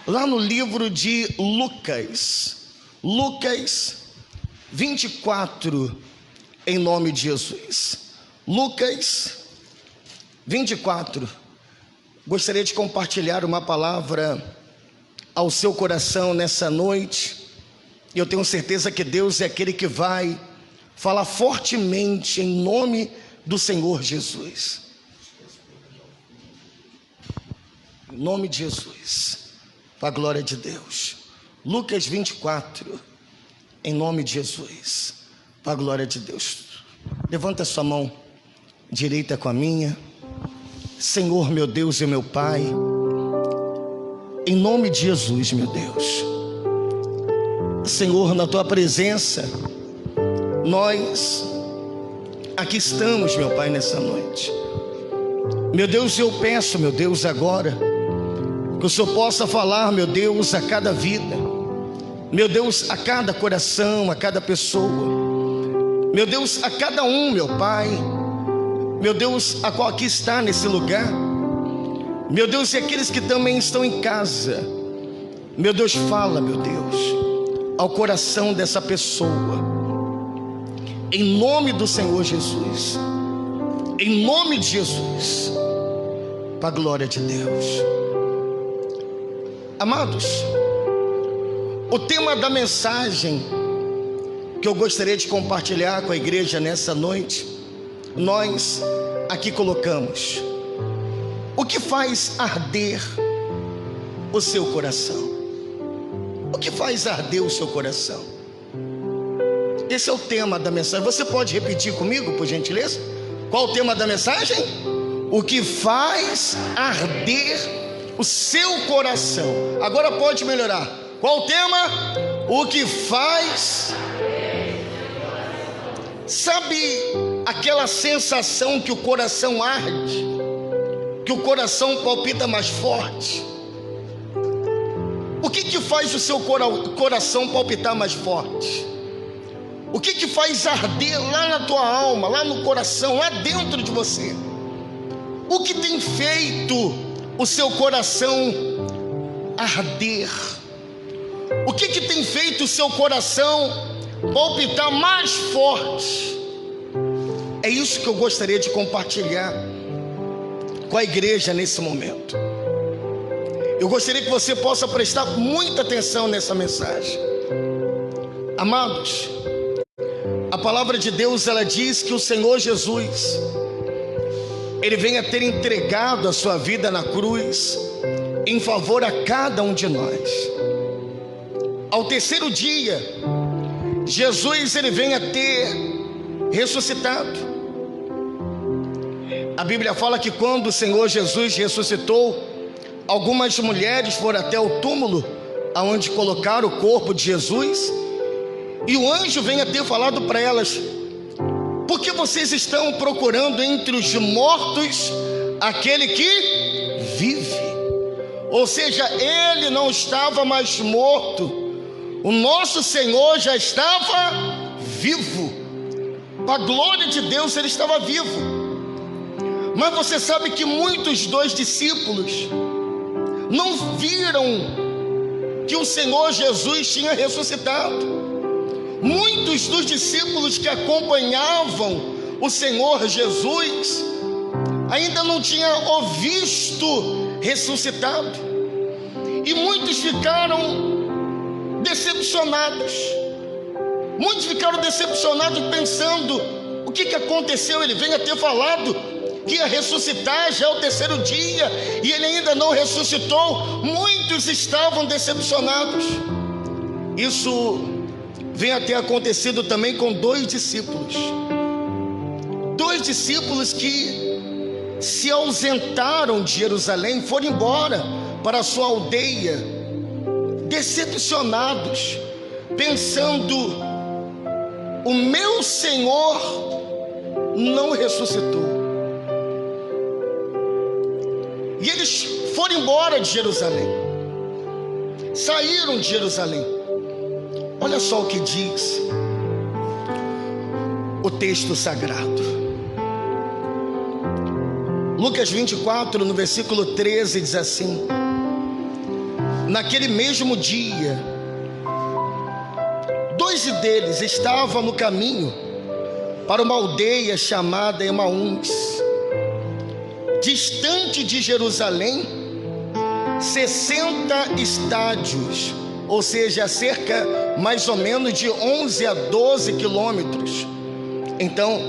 lá no livro de Lucas 24, em nome de Jesus. Lucas 24. Gostaria de compartilhar uma palavra ao seu coração nessa noite. Eu tenho certeza que Deus é aquele que vai falar fortemente em nome do Senhor Jesus. Em nome de Jesus, para a glória de Deus. Lucas 24, em nome de Jesus, para a glória de Deus. Levanta sua mão direita com a minha. Senhor, meu Deus e meu Pai, em nome de Jesus, meu Deus, Senhor, na tua presença, nós aqui estamos, meu Pai, nessa noite. Meu Deus, eu peço, meu Deus, agora, que o Senhor possa falar, meu Deus, a cada vida, meu Deus, a cada coração, a cada pessoa, meu Deus, a cada um, meu Pai, meu Deus, a qual aqui está nesse lugar, meu Deus, e aqueles que também estão em casa, meu Deus, fala, meu Deus, ao coração dessa pessoa, em nome do Senhor Jesus, em nome de Jesus, para a glória de Deus. Amados, o tema da mensagem que eu gostaria de compartilhar com a igreja nessa noite, nós aqui colocamos: o que faz arder o seu coração? O que faz arder o seu coração? Esse é o tema da mensagem. Você pode repetir comigo, por gentileza? Qual o tema da mensagem? O que faz arder o seu coração. Agora pode melhorar. Qual o tema? O que faz. Sabe aquela sensação que o coração arde, que o coração palpita mais forte? O que faz o seu coração palpitar mais forte? O que faz arder lá na tua alma, lá no coração, lá dentro de você? O que tem feito o seu coração arder? O que tem feito o seu coração palpitar mais forte? É isso que eu gostaria de compartilhar com a igreja nesse momento. Eu gostaria que você possa prestar muita atenção nessa mensagem. Amados, a palavra de Deus, ela diz que o Senhor Jesus, Ele vem a ter entregado a sua vida na cruz em favor a cada um de nós. Ao terceiro dia, Jesus, Ele vem a ter ressuscitado. A Bíblia fala que quando o Senhor Jesus ressuscitou, algumas mulheres foram até o túmulo aonde colocaram o corpo de Jesus, e o anjo vem a ter falado para elas: por que vocês estão procurando entre os mortos aquele que vive? Ou seja, ele não estava mais morto, o nosso Senhor já estava vivo. Para a glória de Deus, ele estava vivo. Mas você sabe que muitos dos discípulos não viram que o Senhor Jesus tinha ressuscitado. Muitos dos discípulos que acompanhavam o Senhor Jesus ainda não tinham o visto ressuscitado, e muitos ficaram decepcionados. Muitos ficaram decepcionados pensando: o que aconteceu? Ele vem a ter falado que ia ressuscitar já é o terceiro dia e ele ainda não ressuscitou. Muitos estavam decepcionados. Isso vem a ter acontecido também com dois discípulos que se ausentaram de Jerusalém, foram embora para a sua aldeia, decepcionados, pensando: o meu Senhor não ressuscitou. E eles foram embora de Jerusalém, saíram de Jerusalém. Olha só o que diz o texto sagrado. Lucas 24, no versículo 13, diz assim: naquele mesmo dia, 2 deles estavam no caminho para uma aldeia chamada Emaús, distante de Jerusalém 60 estádios, ou seja, cerca mais ou menos de 11 a 12 quilômetros. Então,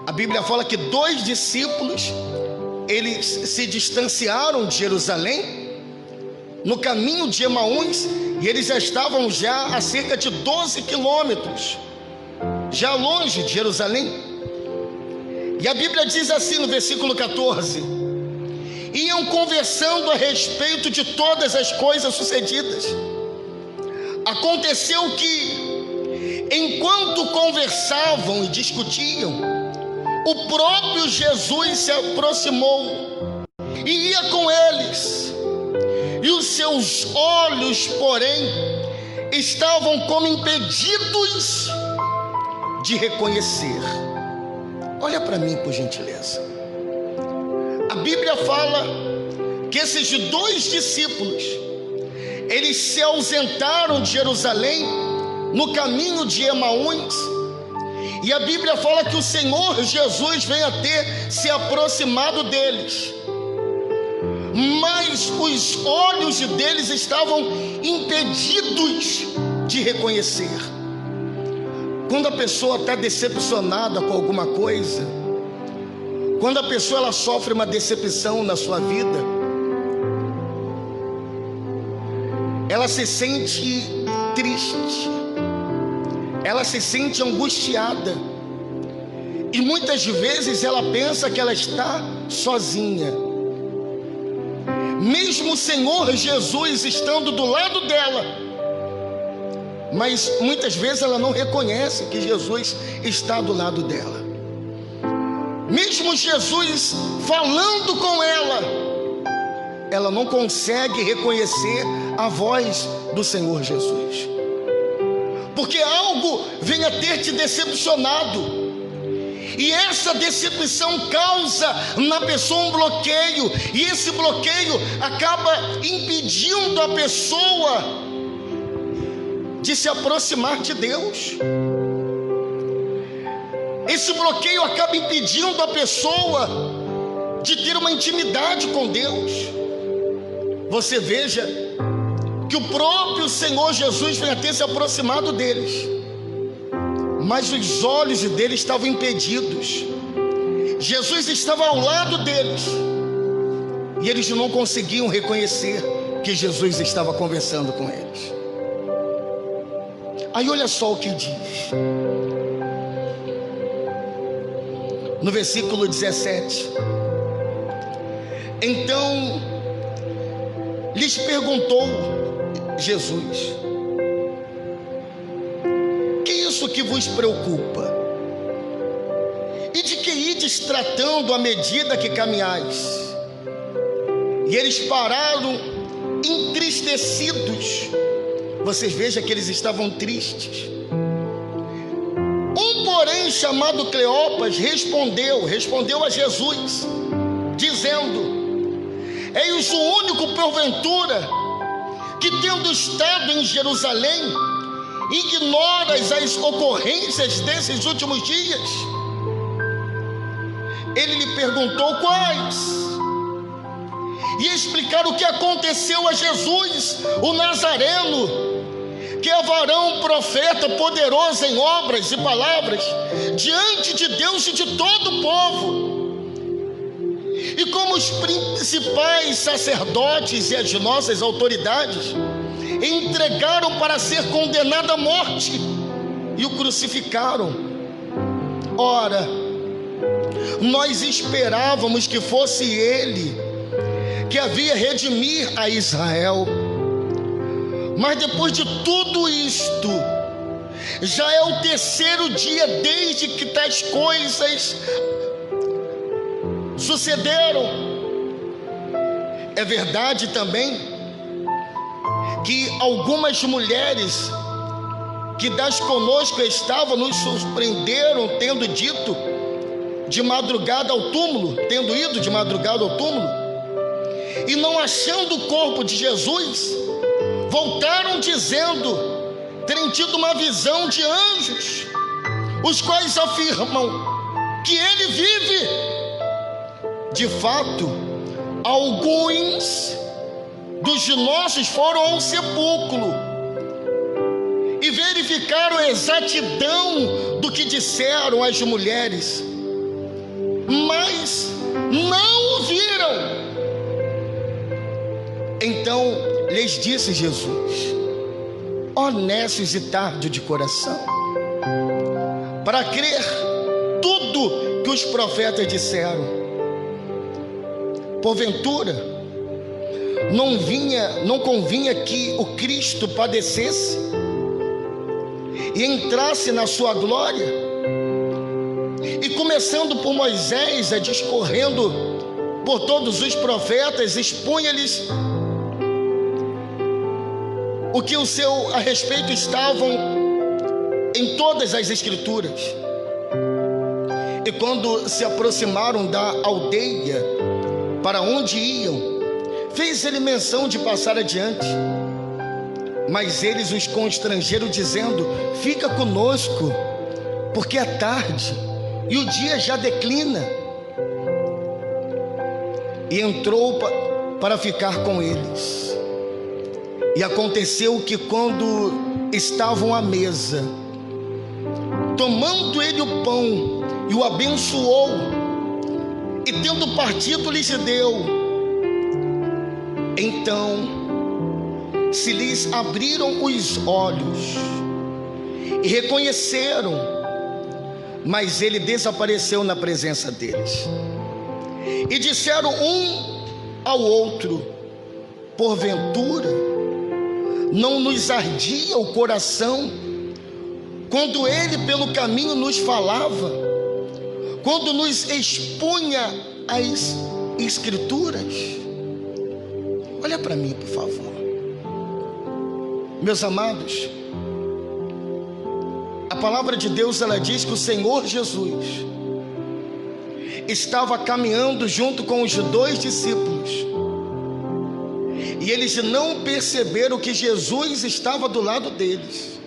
a Bíblia fala que 2 discípulos, eles se distanciaram de Jerusalém no caminho de Emaús, e eles já estavam a cerca de 12 quilômetros, já longe de Jerusalém. E a Bíblia diz assim no versículo 14: iam conversando a respeito de todas as coisas sucedidas. Aconteceu que, enquanto conversavam e discutiam, o próprio Jesus se aproximou e ia com eles, e os seus olhos, porém, estavam como impedidos de reconhecer. Olha para mim, por gentileza. A Bíblia fala que esses 2 discípulos, eles se ausentaram de Jerusalém no caminho de Emaús, e a Bíblia fala que o Senhor Jesus vem a ter se aproximado deles, mas os olhos deles estavam impedidos de reconhecer. Quando a pessoa está decepcionada com alguma coisa, quando a pessoa ela sofre uma decepção na sua vida, ela se sente triste, ela se sente angustiada, e muitas vezes ela pensa que ela está sozinha. Mesmo o Senhor Jesus estando do lado dela, mas muitas vezes ela não reconhece que Jesus está do lado dela. Mesmo Jesus falando com ela, ela não consegue reconhecer a voz do Senhor Jesus, porque algo vem a ter te decepcionado, e essa decepção causa na pessoa um bloqueio, e esse bloqueio acaba impedindo a pessoa de se aproximar de Deus. Esse bloqueio acaba impedindo a pessoa de ter uma intimidade com Deus. Você veja que o próprio Senhor Jesus vem a ter se aproximado deles, mas os olhos deles estavam impedidos. Jesus estava ao lado deles, e eles não conseguiam reconhecer que Jesus estava conversando com eles. Aí olha só o que diz no versículo 17: então lhes perguntou Jesus: que é isso que vos preocupa? E de que ides tratando à medida que caminhais? E eles pararam entristecidos. Vocês vejam que eles estavam tristes. Um, porém, chamado Cleopas, respondeu a Jesus, dizendo: eis o único, porventura, que tendo estado em Jerusalém, ignoras as ocorrências desses últimos dias? Ele lhe perguntou quais, e explicar o que aconteceu a Jesus, o Nazareno, que é varão profeta, poderoso em obras e palavras, diante de Deus e de todo o povo. E como os principais sacerdotes e as nossas autoridades entregaram para ser condenado à morte e o crucificaram. Ora, nós esperávamos que fosse ele que havia redimir a Israel. Mas depois de tudo isto, já é o 3º dia desde que tais coisas sucederam. É verdade também que algumas mulheres que das conosco estavam nos surpreenderam tendo ido de madrugada ao túmulo, e não achando o corpo de Jesus, voltaram dizendo terem tido uma visão de anjos, os quais afirmam que ele vive. De fato, alguns dos nossos foram ao sepulcro e verificaram a exatidão do que disseram as mulheres, mas não o viram. Então lhes disse Jesus: ó nécios e tardos de coração, para crer tudo que os profetas disseram. Porventura não convinha que o Cristo padecesse e entrasse na sua glória? E começando por Moisés, discorrendo por todos os profetas, expunha-lhes o que a respeito estavam em todas as escrituras. E quando se aproximaram da aldeia para onde iam, fez ele menção de passar adiante. Mas eles os constrangeram, dizendo: fica conosco, porque é tarde e o dia já declina. E entrou para ficar com eles. E aconteceu que, quando estavam à mesa, tomando ele o pão e o abençoou, e tendo partido lhes deu, então se lhes abriram os olhos e reconheceram, mas ele desapareceu na presença deles. E disseram um ao outro: porventura não nos ardia o coração quando ele pelo caminho nos falava, quando nos expunha as escrituras? Olha para mim, por favor. Meus amados, a palavra de Deus, ela diz que o Senhor Jesus estava caminhando junto com os 2 discípulos, e eles não perceberam que Jesus estava do lado deles.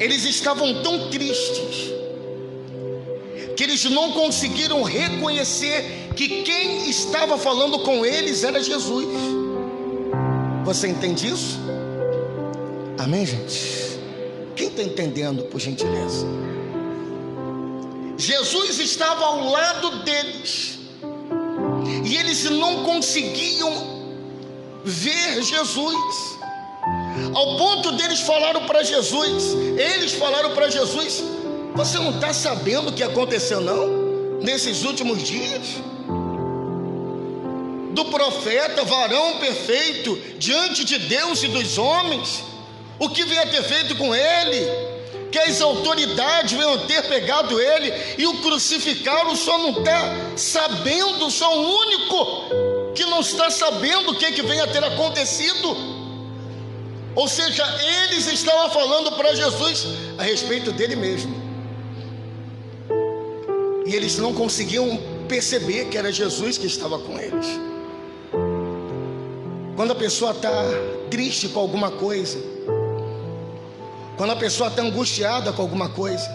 Eles estavam tão tristes que eles não conseguiram reconhecer que quem estava falando com eles era Jesus. Você entende isso? Amém, gente? Quem está entendendo, por gentileza? Jesus estava ao lado deles e eles não conseguiam ver Jesus, ao ponto deles falaram para Jesus, você não está sabendo o que aconteceu não? Nesses últimos dias? Do profeta, varão perfeito, diante de Deus e dos homens, o que veio a ter feito com ele? Que as autoridades venham ter pegado ele e o crucificaram. Só não está sabendo, só o único que não está sabendo o que vem a ter acontecido. Ou seja, eles estavam falando para Jesus a respeito dele mesmo, e eles não conseguiam perceber que era Jesus que estava com eles. Quando a pessoa está triste com alguma coisa, quando a pessoa está angustiada com alguma coisa,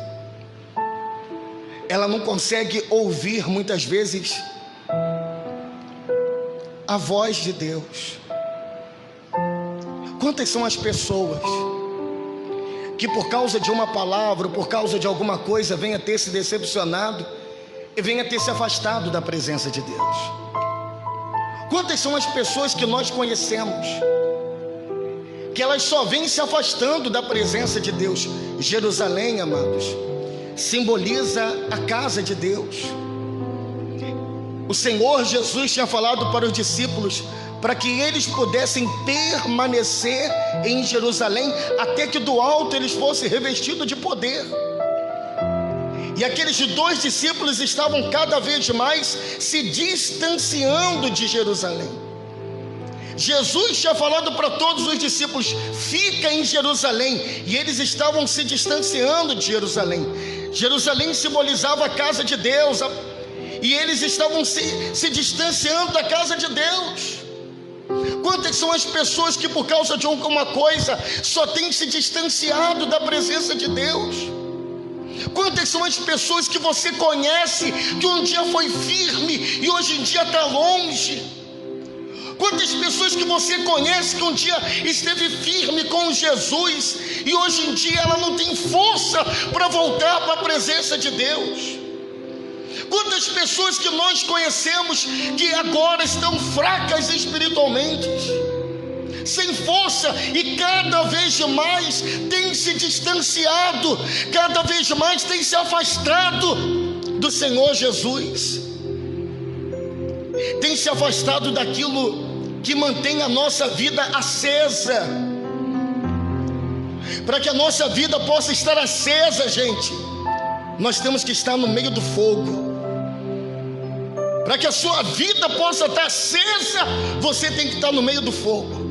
ela não consegue ouvir muitas vezes a voz de Deus. Quantas são as pessoas que por causa de uma palavra, por causa de alguma coisa, venha ter se decepcionado e venha ter se afastado da presença de Deus? Quantas são as pessoas que nós conhecemos que elas só vêm se afastando da presença de Deus? Jerusalém, amados, simboliza a casa de Deus. O Senhor Jesus tinha falado para os discípulos para que eles pudessem permanecer em Jerusalém até que do alto eles fossem revestidos de poder. E aqueles 2 discípulos estavam cada vez mais se distanciando de Jerusalém. Jesus tinha falado para todos os discípulos: fica em Jerusalém, e eles estavam se distanciando de Jerusalém. Jerusalém simbolizava a casa de Deus, e eles estavam se distanciando da casa de Deus. Quantas são as pessoas que por causa de alguma coisa só têm se distanciado da presença de Deus? Quantas são as pessoas que você conhece, que um dia foi firme e hoje em dia está longe? Quantas pessoas que você conhece que um dia esteve firme com Jesus e hoje em dia ela não tem força para voltar para a presença de Deus? Quantas pessoas que nós conhecemos que agora estão fracas espiritualmente, sem força, e cada vez mais tem se distanciado, cada vez mais tem se afastado do Senhor Jesus, tem se afastado daquilo que mantém a nossa vida acesa. Para que a nossa vida possa estar acesa, gente, nós temos que estar no meio do fogo. Para que a sua vida possa estar acesa, você tem que estar no meio do fogo.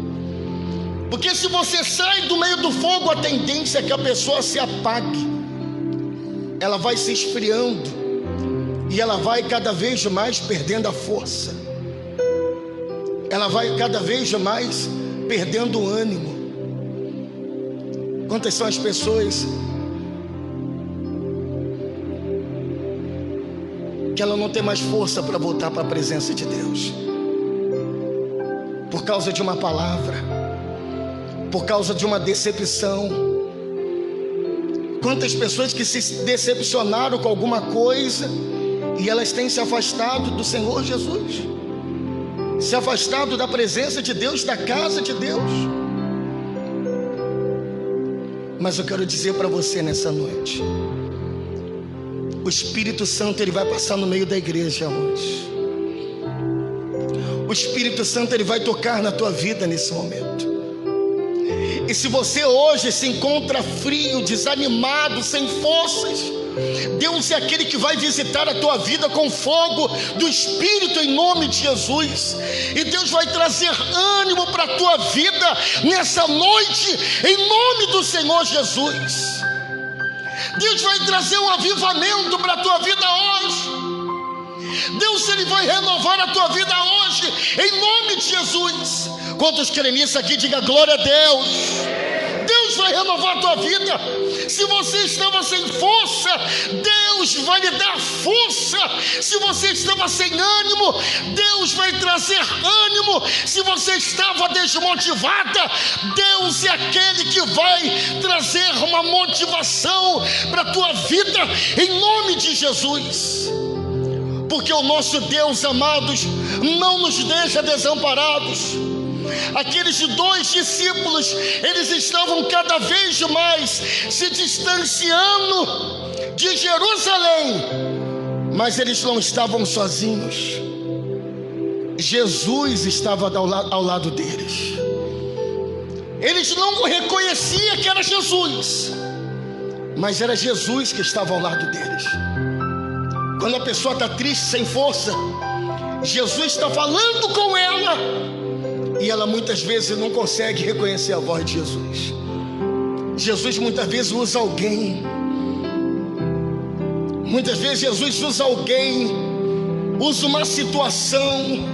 Porque se você sai do meio do fogo, a tendência é que a pessoa se apague. Ela vai se esfriando e ela vai cada vez mais perdendo a força. Ela vai cada vez mais perdendo o ânimo. Quantas são as pessoas que ela não tem mais força para voltar para a presença de Deus, por causa de uma palavra, por causa de uma decepção? Quantas pessoas que se decepcionaram com alguma coisa e elas têm se afastado do Senhor Jesus, se afastado da presença de Deus, da casa de Deus. Mas eu quero dizer para você nessa noite, o Espírito Santo, ele vai passar no meio da igreja hoje. O Espírito Santo, ele vai tocar na tua vida nesse momento. E se você hoje se encontra frio, desanimado, sem forças, Deus é aquele que vai visitar a tua vida com fogo do Espírito em nome de Jesus. E Deus vai trazer ânimo para a tua vida nessa noite em nome do Senhor Jesus. Deus vai trazer um avivamento para a tua vida hoje. Deus, ele vai renovar a tua vida hoje em nome de Jesus. Quantos creem nisso aqui, diga glória a Deus. Deus vai renovar a tua vida. Se você estava sem força, Deus vai lhe dar força. Se você estava sem ânimo, Deus vai trazer ânimo. Se você estava desmotivada, Deus é aquele que vai trazer uma motivação para a tua vida em nome de Jesus. Porque o nosso Deus, amados, não nos deixa desamparados. Aqueles 2 discípulos, eles estavam cada vez mais se distanciando de Jerusalém, mas eles não estavam sozinhos. Jesus estava ao lado deles. Eles não reconheciam que era Jesus, mas era Jesus que estava ao lado deles. Quando a pessoa está triste, sem força, Jesus está falando com ela, e ela muitas vezes não consegue reconhecer a voz de Jesus. Jesus muitas vezes usa alguém. Muitas vezes Jesus usa alguém, usa uma situação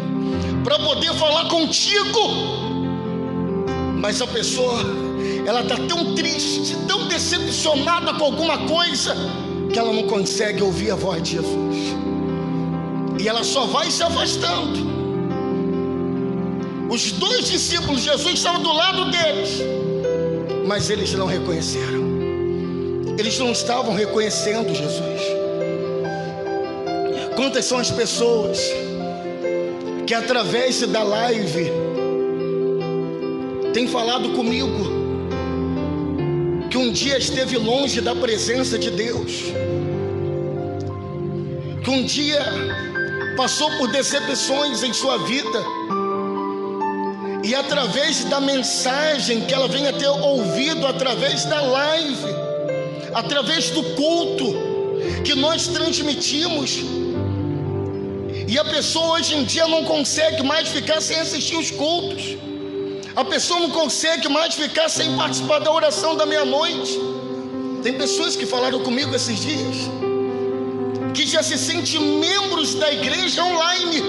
para poder falar contigo. Mas a pessoa, ela está tão triste, tão decepcionada com alguma coisa, que ela não consegue ouvir a voz de Jesus. E ela só vai se afastando. Os 2 discípulos, Jesus estava do lado deles, mas eles não reconheceram. Eles não estavam reconhecendo Jesus. Quantas são as pessoas que através da live têm falado comigo que um dia esteve longe da presença de Deus, que um dia passou por decepções em sua vida, e através da mensagem que ela venha ter ouvido, através da live, através do culto que nós transmitimos, e a pessoa hoje em dia não consegue mais ficar sem assistir os cultos, a pessoa não consegue mais ficar sem participar da oração da meia-noite. Tem pessoas que falaram comigo esses dias que já se sente membros da igreja online,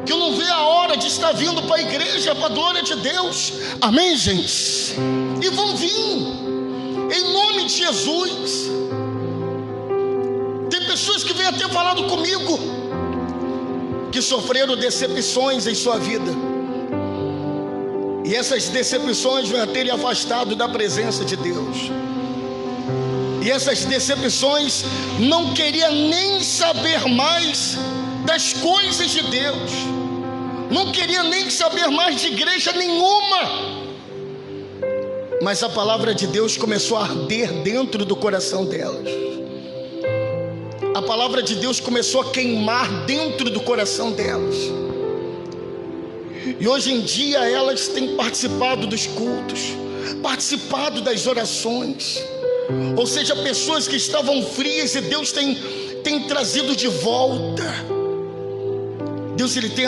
que não vê a hora de estar vindo para a igreja, para a glória de Deus. Amém, gente? E vão vir, em nome de Jesus. Tem pessoas que vêm até falado comigo, que sofreram decepções em sua vida, e essas decepções vão ter lhe afastado da presença de Deus. E essas decepções não queria nem saber mais das coisas de Deus, não queria nem saber mais de igreja nenhuma. Mas a palavra de Deus começou a arder dentro do coração delas. A palavra de Deus começou a queimar dentro do coração delas. E hoje em dia elas têm participado dos cultos, participado das orações. Ou seja, pessoas que estavam frias e Deus tem trazido de volta. Deus, ele tem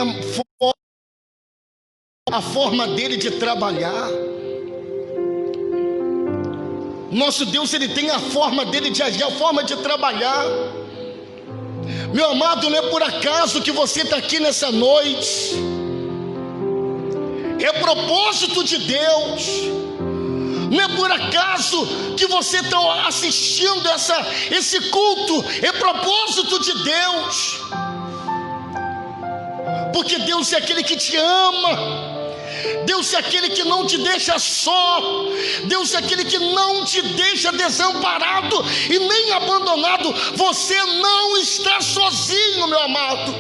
a forma dele de trabalhar. Nosso Deus, ele tem a forma dele de agir, a forma de trabalhar. Meu amado, não é por acaso que você está aqui nessa noite. É propósito de Deus. Não é por acaso que você está assistindo esse culto. É propósito de Deus. Porque Deus é aquele que te ama. Deus é aquele que não te deixa só. Deus é aquele que não te deixa desamparado e nem abandonado. Você não está sozinho, meu amado.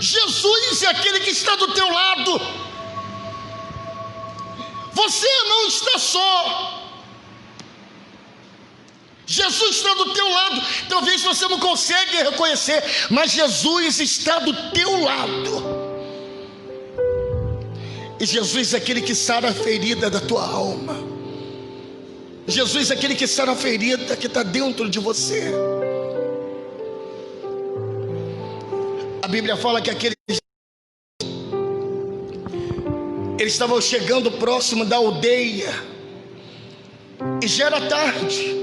Jesus é aquele que está do teu lado. Você não está só. Jesus está do teu lado. Talvez você não consiga reconhecer, mas Jesus está do teu lado. E Jesus é aquele que sara a ferida da tua alma. Jesus é aquele que sara a ferida que está dentro de você. A Bíblia fala que eles estavam chegando próximo da aldeia, e já era tarde,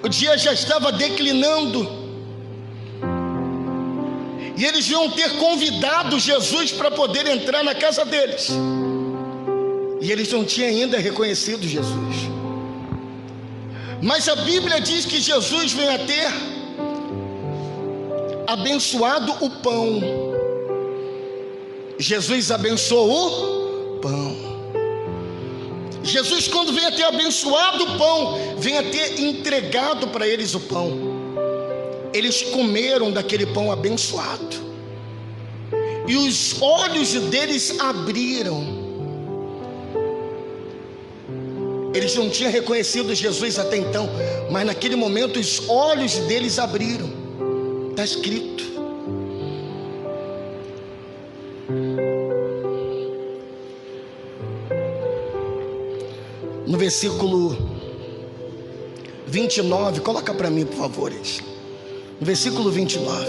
o dia já estava declinando, e eles iam ter convidado Jesus para poder entrar na casa deles, e eles não tinham ainda reconhecido Jesus. Mas a Bíblia diz que Jesus veio a ter abençoado o pão. Jesus abençoou o pão. Jesus, quando vem a ter abençoado o pão, vem a ter entregado para eles o pão. Eles comeram daquele pão abençoado, e os olhos deles abriram. Eles não tinham reconhecido Jesus até então, mas naquele momento os olhos deles abriram. Está escrito. No versículo 29, coloca para mim, por favor, isso. No versículo 29.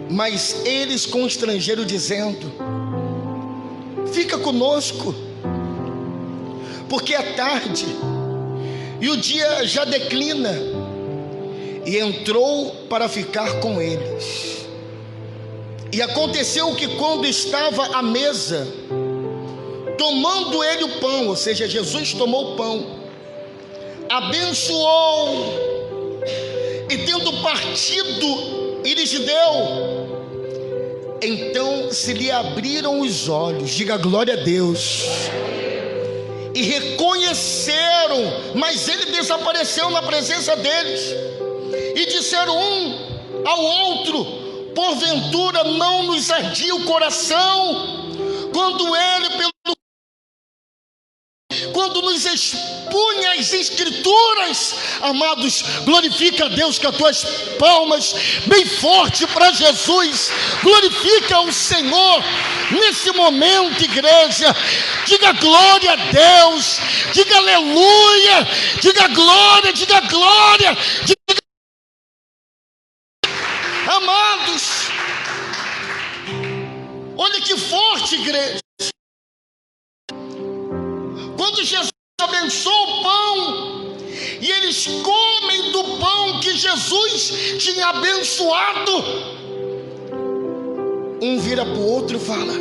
Mas eles constrangeram, dizendo: fica conosco, porque é tarde e o dia já declina. E entrou para ficar com eles. E aconteceu que, quando estava à mesa, tomando ele o pão, ou seja, Jesus tomou o pão, abençoou, e tendo partido, ele lhes deu. Então se lhe abriram os olhos, diga glória a Deus, e reconheceram, mas ele desapareceu na presença deles. E disseram um ao outro: porventura não nos ardia o coração quando ele quando nos expunha as escrituras? Amados, glorifica a Deus com as tuas palmas bem forte para Jesus. Glorifica o Senhor nesse momento, igreja. Diga glória a Deus, diga aleluia, diga glória, diga glória, diga... Amados, olha que forte, igreja. abençoa o pão, e eles comem do pão que Jesus tinha abençoado. Um vira para o outro e fala: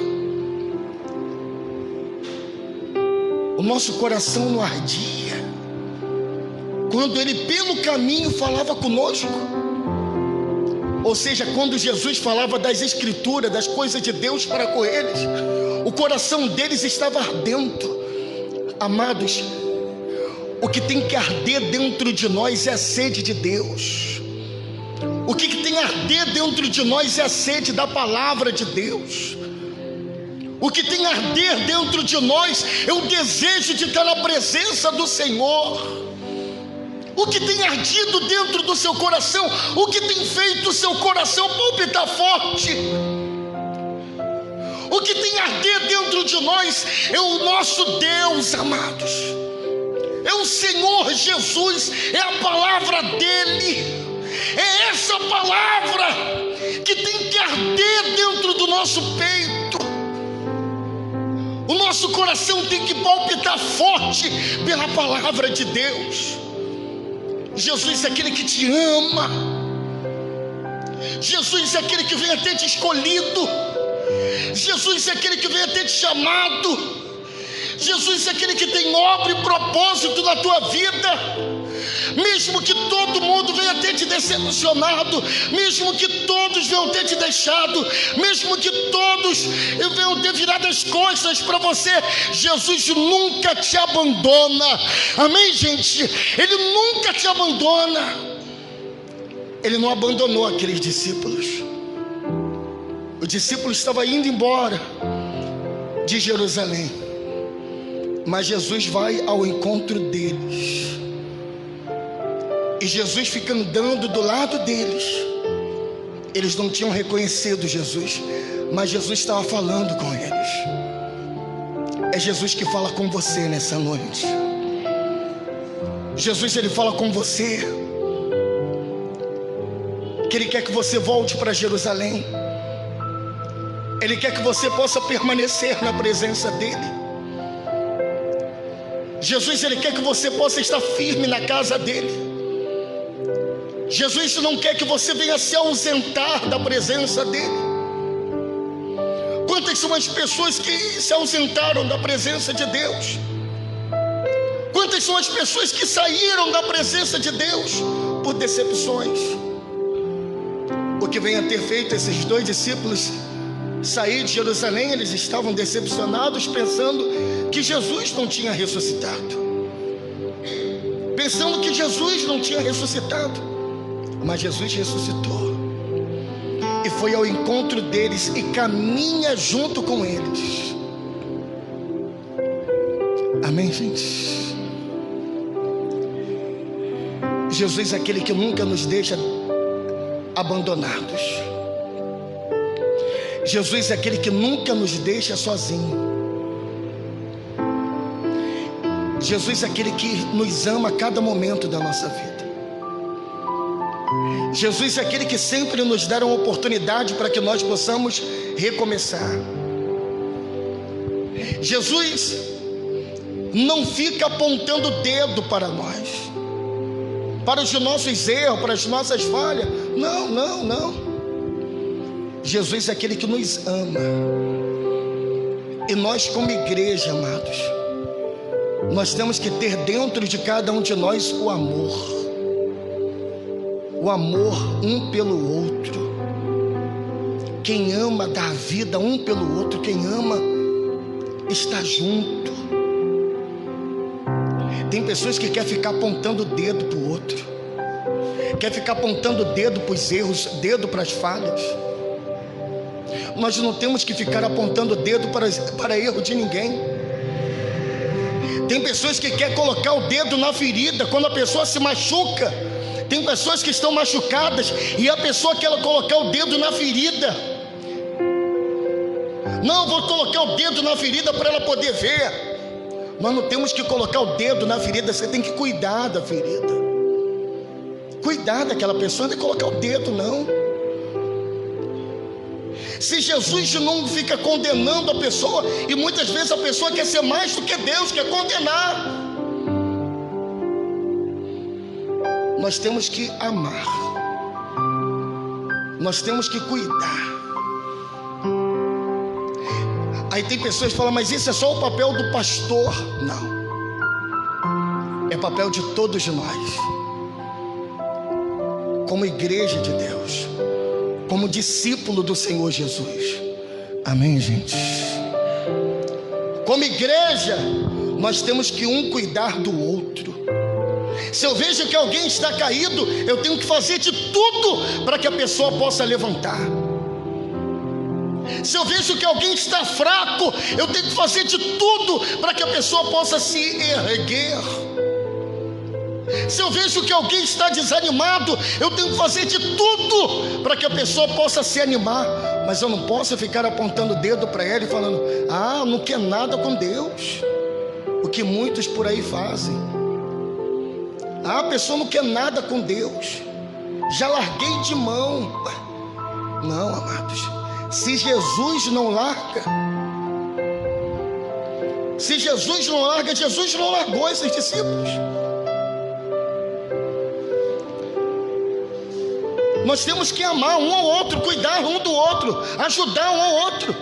o nosso coração não ardia quando ele pelo caminho falava conosco. Ou seja, quando Jesus falava das escrituras, das coisas de Deus para com eles, o coração deles estava ardendo. Amados, o que tem que arder dentro de nós é a sede de Deus. O que tem que arder dentro de nós é a sede da palavra de Deus. O que tem que arder dentro de nós é o desejo de estar na presença do Senhor. O que tem ardido dentro do seu coração, o que tem feito o seu coração palpitar forte, o que tem arder dentro de nós é o nosso Deus, amados. É o Senhor Jesus, é a palavra dele. É essa palavra que tem que arder dentro do nosso peito. O nosso coração tem que palpitar forte pela palavra de Deus. Jesus é aquele que te ama. Jesus é aquele que vem a ter te escolhido. Jesus é aquele que vem a ter te chamado. Jesus é aquele que tem obra e propósito na tua vida. Mesmo que todo mundo venha ter te decepcionado, mesmo que todos venham ter te deixado, mesmo que todos venham ter virado as costas para você, Jesus nunca te abandona. Amém, gente? Ele nunca te abandona. Ele não abandonou aqueles discípulos. O discípulo estava indo embora de Jerusalém, mas Jesus vai ao encontro deles. E Jesus fica andando do lado deles. Eles não tinham reconhecido Jesus, mas Jesus estava falando com eles. É Jesus que fala com você nessa noite. Jesus, ele fala com você, que ele quer que você volte para Jerusalém. Ele quer que você possa permanecer na presença dele. Jesus, ele quer que você possa estar firme na casa dele. Jesus não quer que você venha se ausentar da presença dele. Quantas são as pessoas que se ausentaram da presença de Deus? Quantas são as pessoas que saíram da presença de Deus por decepções? O que vem a ter feito esses dois discípulos sair de Jerusalém, eles estavam decepcionados, pensando que Jesus não tinha ressuscitado. Pensando que Jesus não tinha ressuscitado. Mas Jesus ressuscitou e foi ao encontro deles e caminha junto com eles. Amém, gente? Jesus é aquele que nunca nos deixa abandonados. Jesus é aquele que nunca nos deixa sozinho. Jesus é aquele que nos ama a cada momento da nossa vida. Jesus é aquele que sempre nos dá uma oportunidade para que nós possamos recomeçar. Jesus não fica apontando o dedo para nós, para os nossos erros, para as nossas falhas. Não, não, não. Jesus é aquele que nos ama. E nós, como igreja, amados, nós temos que ter dentro de cada um de nós o amor. O amor um pelo outro. Quem ama dá a vida um pelo outro. Quem ama está junto. Tem pessoas que querem ficar apontando o dedo para o outro, quer ficar apontando o dedo para os erros, dedo para as falhas. Nós não temos que ficar apontando o dedo para erro de ninguém. Tem pessoas que querem colocar o dedo na ferida quando a pessoa se machuca. Tem pessoas que estão machucadas e a pessoa quer colocar o dedo na ferida. Não, vou colocar o dedo na ferida para ela poder ver. Nós não temos que colocar o dedo na ferida. Você tem que cuidar da ferida. Cuidar daquela pessoa, não é colocar o dedo, não. Se Jesus não fica condenando a pessoa, e muitas vezes a pessoa quer ser mais do que Deus, quer condenar. nós temos que amar, nós temos que cuidar. Aí tem pessoas que falam, mas isso é só o papel do pastor. Não, é papel de todos nós, como igreja de Deus, como discípulo do Senhor Jesus. Amém, gente? Como igreja, nós temos que um cuidar do outro. Se eu vejo que alguém está caído, eu tenho que fazer de tudo para que a pessoa possa levantar. Se eu vejo que alguém está fraco, eu tenho que fazer de tudo para que a pessoa possa se erguer. Se eu vejo que alguém está desanimado, eu tenho que fazer de tudo para que a pessoa possa se animar. Mas eu não posso ficar apontando o dedo para ela e falando, ah, não quer nada com Deus. O que muitos por aí fazem. Ah, a pessoa não quer nada com Deus, já larguei de mão. Não, amados, se Jesus não larga, Jesus não largou esses discípulos. Nós temos que amar um ao outro, cuidar um do outro, ajudar um ao outro,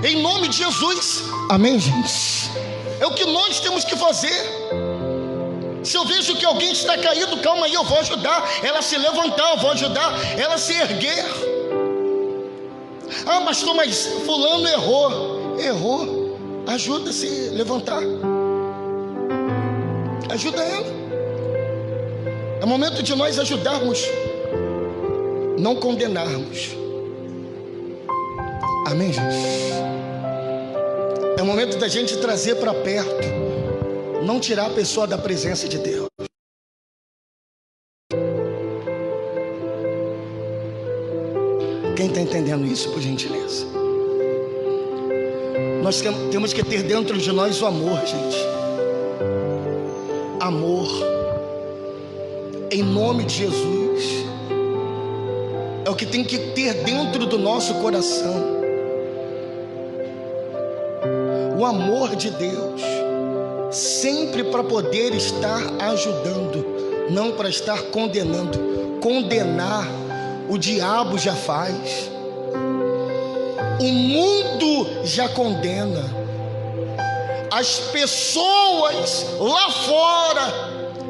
em nome de Jesus. Amém, gente? É o que nós temos que fazer. Se eu vejo que alguém está caído, calma aí, eu vou ajudar ela a se levantar, eu vou ajudar ela a se erguer. Ah, pastor, mas fulano errou, ajuda a se levantar, ajuda ela. É momento de nós ajudarmos, não condenarmos. Amém, gente? É momento da gente trazer para perto, não tirar a pessoa da presença de Deus. Quem está entendendo isso, por gentileza? Nós temos que ter dentro de nós o amor, gente. Amor, em nome de Jesus, é o que tem que ter dentro do nosso coração. O amor de Deus, sempre para poder estar ajudando, não para estar condenando. Condenar, o diabo já faz, o mundo já condena, as pessoas lá fora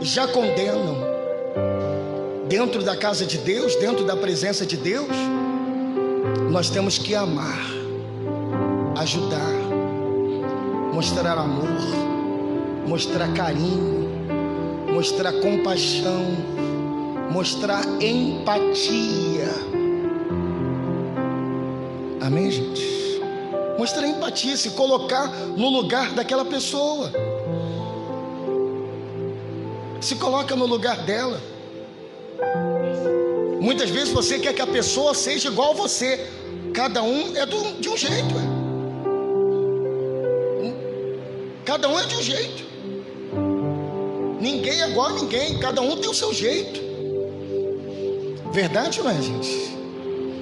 já condenam. Dentro da casa de Deus, dentro da presença de Deus, nós temos que amar, ajudar, mostrar amor, mostrar carinho, mostrar compaixão, mostrar empatia. Amém, gente? Mostrar empatia, se colocar no lugar daquela pessoa. Se coloca no lugar dela. Muitas vezes você quer que a pessoa seja igual a você. Cada um é de um jeito. Cada um é de um jeito. Ninguém é igual a ninguém. Cada um tem o seu jeito. Verdade, não é, gente?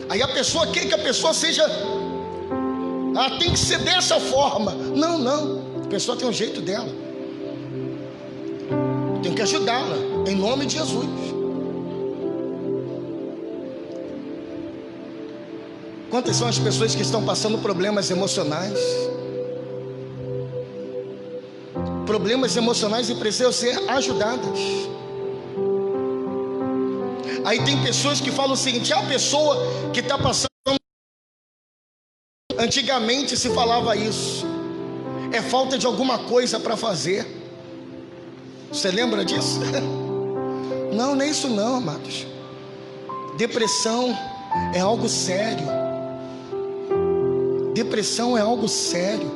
Aí a pessoa quer que a pessoa seja, ela tem que ser dessa forma. Não, não. A pessoa tem um jeito dela. Tem que ajudá-la, em nome de Jesus. Quantas são as pessoas que estão passando problemas emocionais? Problemas emocionais e precisam ser ajudadas. Aí tem pessoas que falam o seguinte: a pessoa que está passando, antigamente se falava isso, é falta de alguma coisa para fazer. Você lembra disso? Não, não é isso não, amados. Depressão é algo sério. Depressão é algo sério,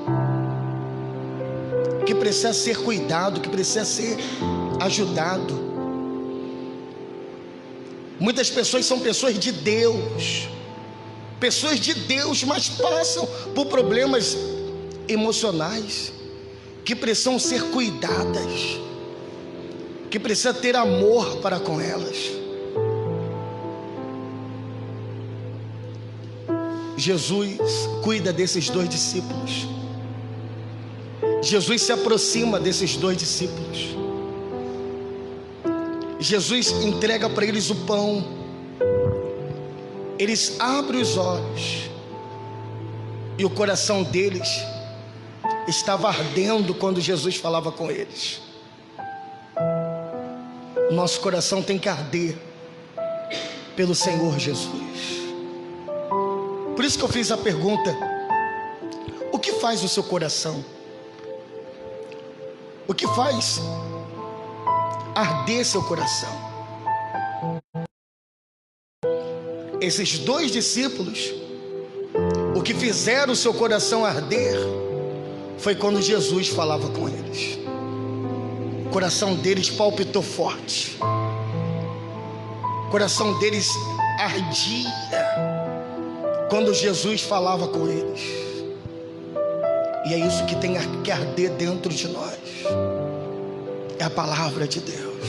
que precisa ser cuidado, que precisa ser ajudado. Muitas pessoas são pessoas de Deus, mas passam por problemas emocionais, que precisam ser cuidadas, que precisa ter amor para com elas. Jesus cuida desses dois discípulos. Jesus se aproxima desses dois discípulos. Jesus entrega para eles o pão. Eles abrem os olhos e o coração deles estava ardendo quando Jesus falava com eles. Nosso coração tem que arder pelo Senhor Jesus. Por isso que eu fiz a pergunta: o que faz o seu coração? O que faz arder seu coração? Esses dois discípulos, o que fizeram o seu coração arder foi quando Jesus falava com eles. O coração deles palpitou forte, o coração deles ardia quando Jesus falava com eles. E é isso que tem que arder dentro de nós, é a palavra de Deus.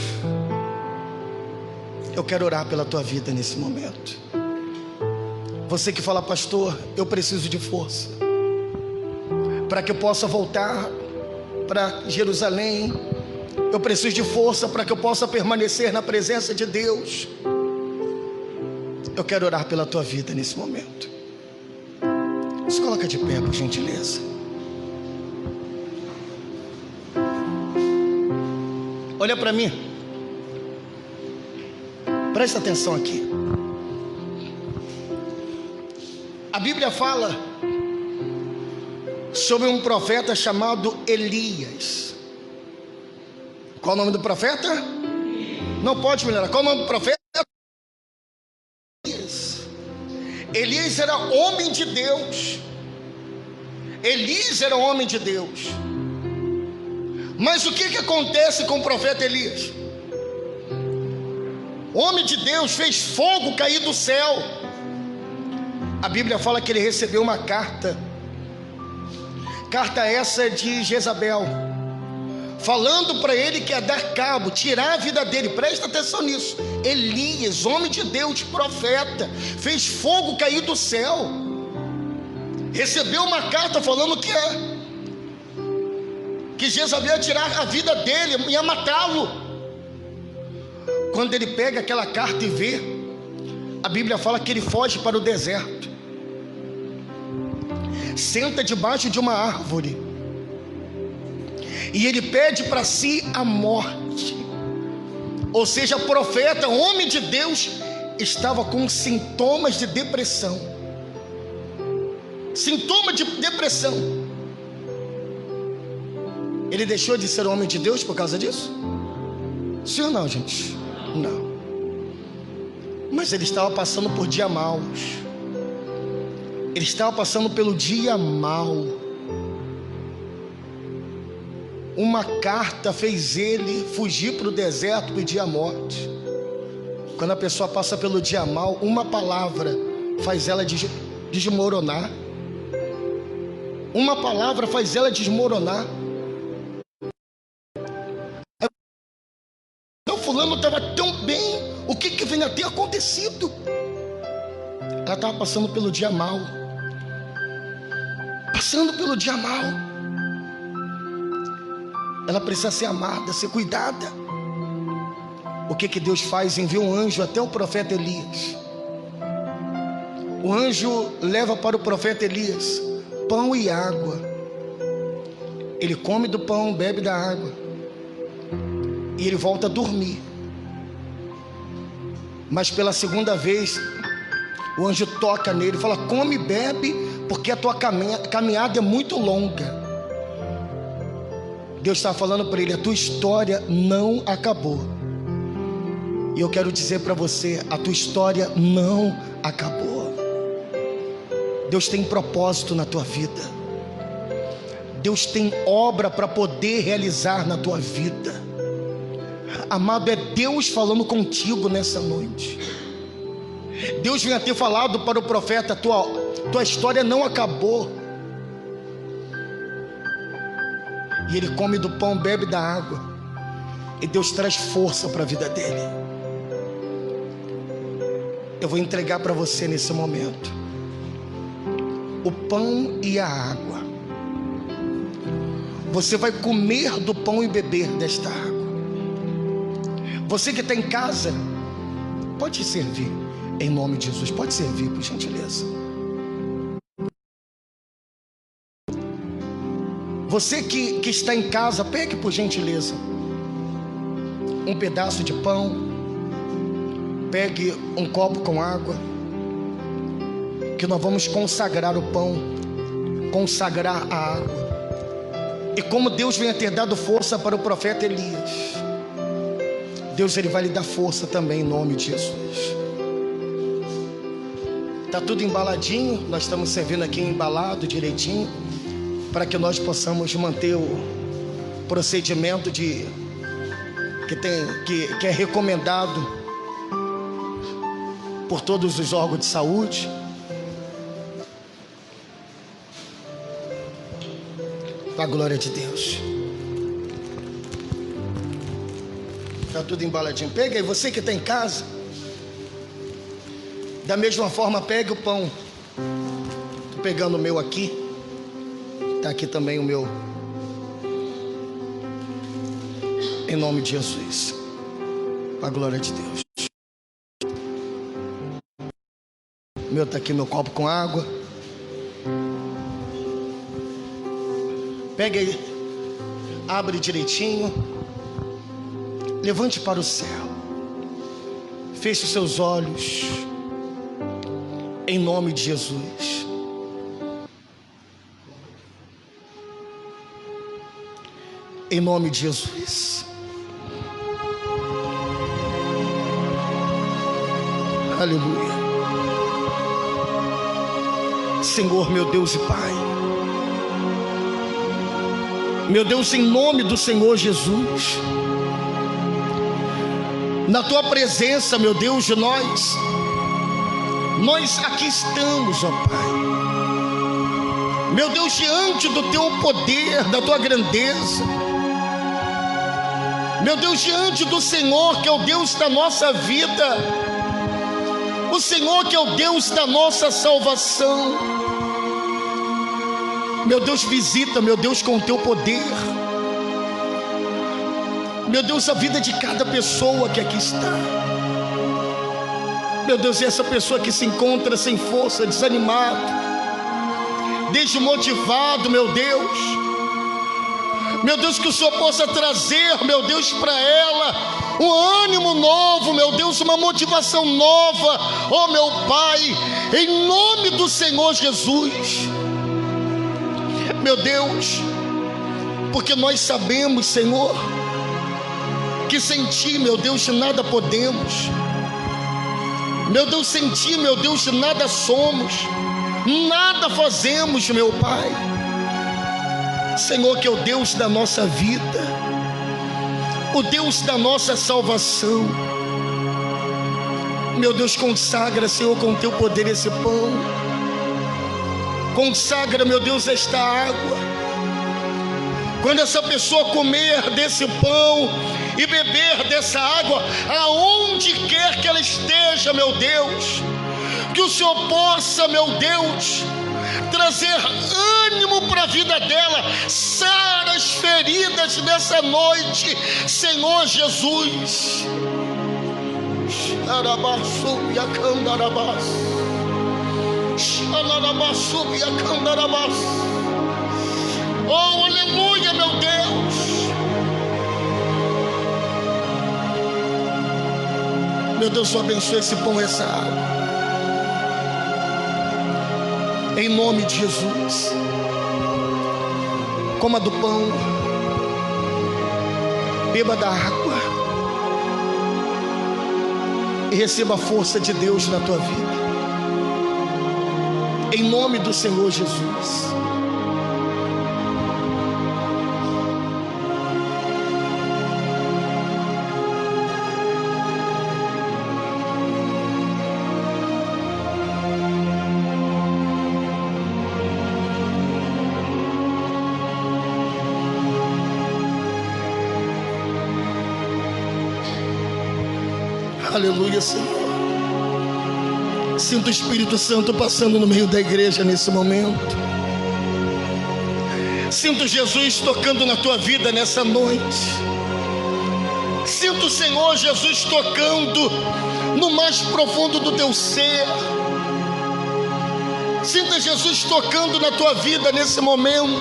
Eu quero orar pela tua vida nesse momento. Você que fala: pastor, eu preciso de força para que eu possa voltar para Jerusalém. Eu preciso de força para que eu possa permanecer na presença de Deus. Eu quero orar pela tua vida nesse momento. Se coloca de pé, por gentileza. Olha para mim. Presta atenção aqui. A Bíblia fala sobre um profeta chamado Elias. Qual o nome do profeta? Não pode melhorar. Qual o nome do profeta? Elias. Elias era homem de Deus. Elias era homem de Deus. Mas o que acontece com o profeta Elias? O homem de Deus fez fogo cair do céu. A Bíblia fala que ele recebeu uma carta. Carta essa de Jezabel, falando para ele que ia dar cabo, tirar a vida dele. Presta atenção nisso. Elias, homem de Deus, profeta, fez fogo cair do céu. Recebeu uma carta falando que Jezabel ia tirar a vida dele, ia matá-lo. Quando ele pega aquela carta e vê, a Bíblia fala que ele foge para o deserto, senta debaixo de uma árvore e ele pede para si a morte. Ou seja, profeta, homem de Deus, estava com sintomas de depressão. Sintoma de depressão. Ele deixou de ser homem de Deus por causa disso? Sim ou não, gente? Não. Mas ele estava passando por dia maus. Ele estava passando pelo dia mau. Uma carta fez ele fugir para o deserto, pedir a morte. Quando a pessoa passa pelo dia mau, uma palavra faz ela desmoronar. Uma palavra faz ela desmoronar. Então fulano estava tão bem, o que vinha a ter acontecido? Ela estava passando pelo dia mau. Passando pelo dia mau. Ela precisa ser amada, ser cuidada. O que Deus faz? Envia um anjo até o profeta Elias. O anjo leva para o profeta Elias pão e água. Ele come do pão, bebe da água, e ele volta a dormir. Mas pela segunda vez, o anjo toca nele e fala: come e bebe, porque a tua caminhada é muito longa. Deus está falando para ele: a tua história não acabou. E eu quero dizer para você: a tua história não acabou. Deus tem propósito na tua vida. Deus tem obra para poder realizar na tua vida. Amado, é Deus falando contigo nessa noite. Deus vinha ter falado para o profeta: tua história não acabou. E ele come do pão, bebe da água, e Deus traz força para a vida dele. Eu vou entregar para você nesse momento o pão e a água. Você vai comer do pão e beber desta água. Você que está em casa, pode servir, em nome de Jesus, pode servir, por gentileza. Você que está em casa, pegue, por gentileza, um pedaço de pão, pegue um copo com água, que nós vamos consagrar o pão, consagrar a água. E como Deus venha ter dado força para o profeta Elias, Deus ele vai lhe dar força também em nome de Jesus. Está tudo embaladinho, nós estamos servindo aqui embalado direitinho, para que nós possamos manter o procedimento que é recomendado por todos os órgãos de saúde. A glória de Deus. Está tudo embaladinho. Pega aí, você que está em casa, da mesma forma, pegue o pão. Estou pegando o meu aqui. Está aqui também o meu. Em nome de Jesus. A glória de Deus. O meu está aqui, meu copo com água. Pega aí, abre direitinho, levante para o céu, feche os seus olhos, em nome de Jesus. Em nome de Jesus. Aleluia. Senhor, meu Deus e Pai, meu Deus, em nome do Senhor Jesus, na Tua presença, meu Deus, nós aqui estamos, ó Pai, meu Deus, diante do Teu poder, da Tua grandeza, meu Deus, diante do Senhor, que é o Deus da nossa vida, o Senhor que é o Deus da nossa salvação. Meu Deus, visita, meu Deus, com o Teu poder, meu Deus, a vida de cada pessoa que aqui está. Meu Deus, essa pessoa que se encontra sem força, desanimado, desmotivado, meu Deus, que o Senhor possa trazer, meu Deus, para ela um ânimo novo, meu Deus, uma motivação nova, ó meu Pai, em nome do Senhor Jesus. Meu Deus, porque nós sabemos, Senhor, que sem Ti, meu Deus, nada podemos. Meu Deus, sem Ti, meu Deus, nada somos, nada fazemos, meu Pai. Senhor, que é o Deus da nossa vida, o Deus da nossa salvação. Meu Deus, consagra, Senhor, com Teu poder esse pão. Consagra, meu Deus, esta água. Quando essa pessoa comer desse pão e beber dessa água, aonde quer que ela esteja, meu Deus, que o Senhor possa, meu Deus, trazer ânimo para a vida dela, sara as feridas nessa noite, Senhor Jesus. Oh, aleluia, meu Deus. Meu Deus, só abençoe esse pão e essa água, em nome de Jesus. Coma do pão, beba da água e receba a força de Deus na tua vida, em nome do Senhor Jesus. Aleluia, Senhor. Sinto o Espírito Santo passando no meio da igreja nesse momento. Sinto Jesus tocando na tua vida nessa noite. Sinta o Senhor Jesus tocando no mais profundo do teu ser. Sinta Jesus tocando na tua vida nesse momento.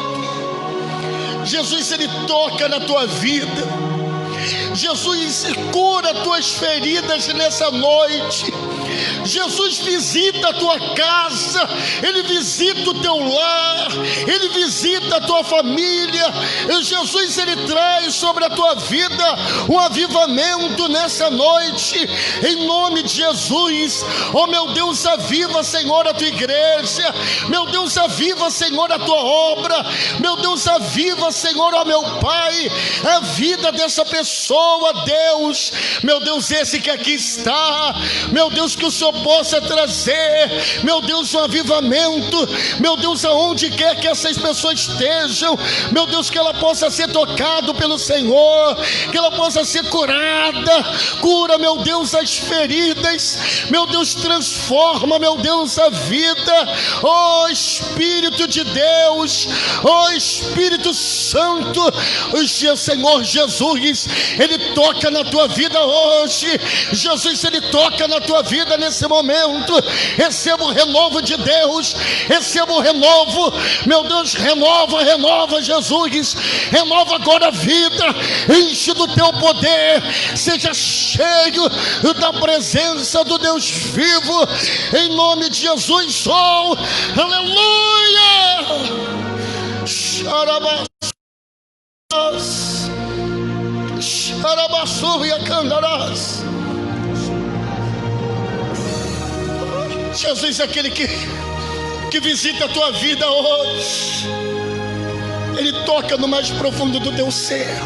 Jesus, Ele toca na tua vida. Jesus cura tuas feridas nessa noite. Jesus visita a tua casa, Ele visita o teu lar, Ele visita a tua família. E Jesus, Ele traz sobre a tua vida um avivamento nessa noite, em nome de Jesus. Oh meu Deus, aviva, Senhor, a tua igreja. Meu Deus, aviva, Senhor, a tua obra. Meu Deus, aviva, Senhor, ó meu Pai, a vida dessa pessoa, Deus. Meu Deus, esse que aqui está, meu Deus, que o Senhor possa trazer, meu Deus, um avivamento, meu Deus, aonde quer que essas pessoas estejam, meu Deus, que ela possa ser tocada pelo Senhor, que ela possa ser curada. Cura, meu Deus, as feridas, meu Deus, transforma, meu Deus, a vida. Ó Espírito de Deus, ó Espírito Santo, o Senhor Jesus, Ele toca na tua vida hoje. Jesus, Ele toca na tua vida nesse momento. Receba o renovo de Deus, receba o renovo, meu Deus, renova Jesus, renova agora a vida, enche do teu poder, seja cheio da presença do Deus vivo, em nome de Jesus. Oh, aleluia. Xarabaçu e acandarás. Jesus é aquele que visita a tua vida hoje. Ele toca no mais profundo do teu ser.